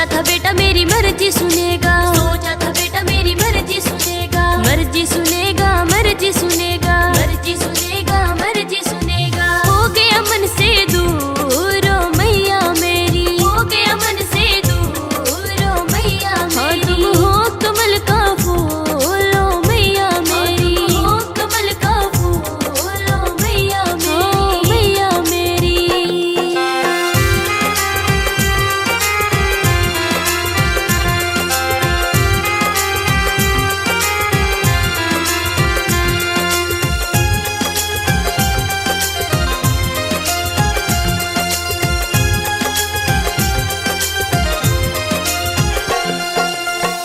सोचा था बेटा मेरी मर्जी सुनेगा, सोचा था बेटा मेरी मर्जी सुनेगा, मर्जी सुनेगा, मर्जी सुनेगा, मर्जी सुनेगा, मर्जी सुनेगा। हो गया मन से दूर ओ मैया मेरी, हो गया मन से दूर ओ मैया मेरी। तुम हो कमल का फूल ओ मैया मेरी, हो कमल का फूल ओ मैया मेरी, मैया मेरी।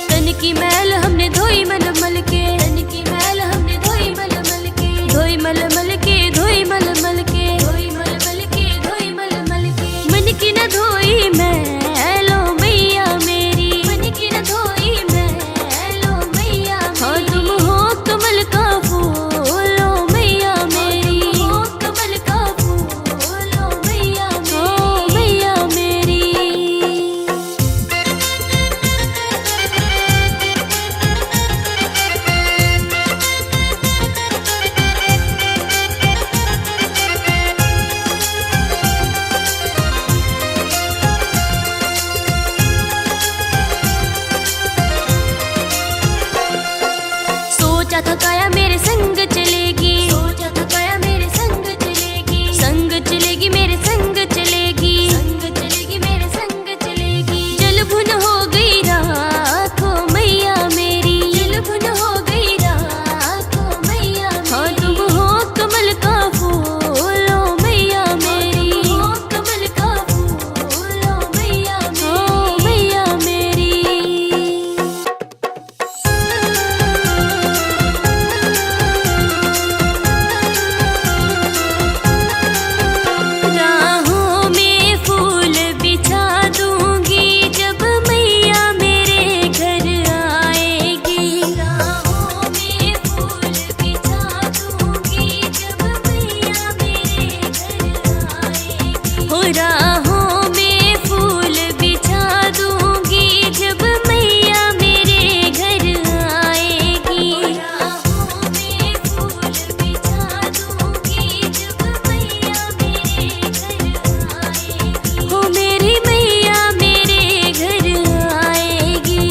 तन की मैल हमने धोई मलमल के, तन की मैल हमने धोई मलमल के, धोई मलमल के, धोई मलमल के, धोई मलमल के, धोई मलमल के। मन की न धोई मैल ओ मैया मेरी, मन की न धोई मैल ओ मैया मेरी। तुम हो कमल का फूल ओ मैया मेरी, हो कमल का फूल ओ मैया मेरी, मैया मेरी। सोचा था काया मेरे संग चलेगी, सोचा था काया मेरे संग चलेगी, संग चलेगी मेरे संग चलेगी, संग चलेगी मेरे संग चलेगी। जल भुन हो गई रात ओ मैया मेरी, जल भुन हो गई रात ओ मैया मेरी। तुम हो कमल का फूल ओ मैया मेरी, हो कमल का फूल ओ मैया मेरी, मैया मेरी। राहों में फूल बिछा दूंगी जब मैया मेरे घर आएगी, राहों में फूल बिछा दूंगी जब मैया मेरे घर आएगी। हो राहों में फूल बिछा दूंगी जब मैया मेरे घर आएगी, राहों में फूल बिछा दूंगी जब मैया मेरे घर आएगी। हो मेरी मैया मेरे घर आएगी।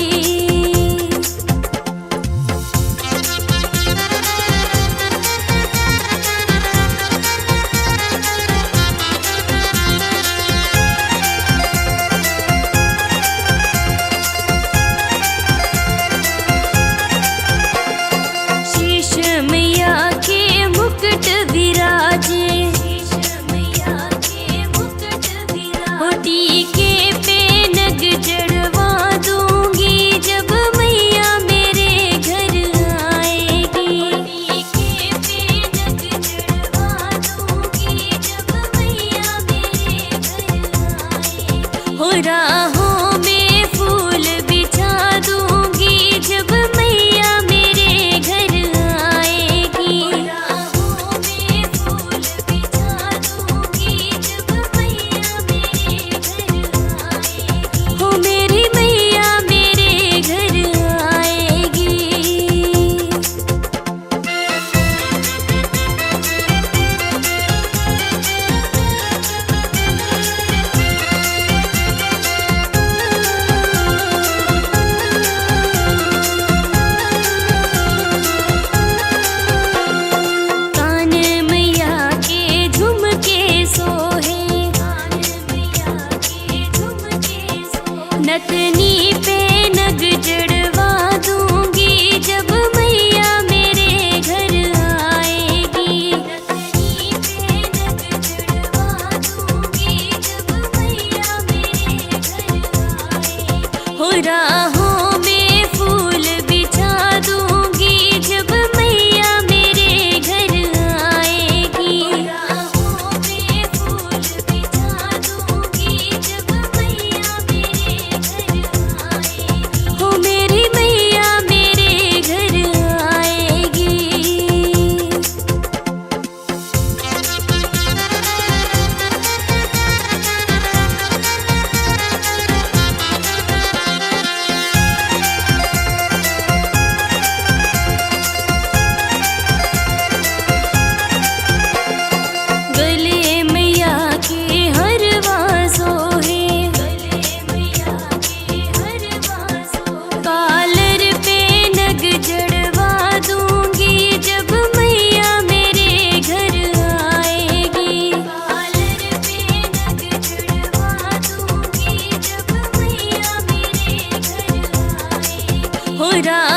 शीश मैया के मुकुट विराजे, शीश मैया के मुकुट विराजे। टीके पे नग जड़वा दूंगी जब मैया मेरे घर आएगी, टीके पे नग जड़वा दूंगी जब मैया मेरे घर आएगी। हो राहों में फूल बिछा दूंगी जब मैया मेरे घर आएगी, राहों में फूल बिछा दूंगी जब मैया मेरे घर आएगी। हो मेरी मैया मेरे घर आएगी। कान मैया के झुमके सोहे, कान मैया के झुमके सोहे। नतनी पे नग जड़वा दूंगी जब मैया मेरे घर आएगी, नतनी पे नग जड़वा दूंगी जब मैया मेरे घर आएगी। हो राहों में फूल बिछा दूंगी जब मैया मेरे घर आएगी, राहों में फूल बिछा दूंगी जब मैया मेरे घर आएगी। हो मेरी मैया मेरे घर आएगी। हमरा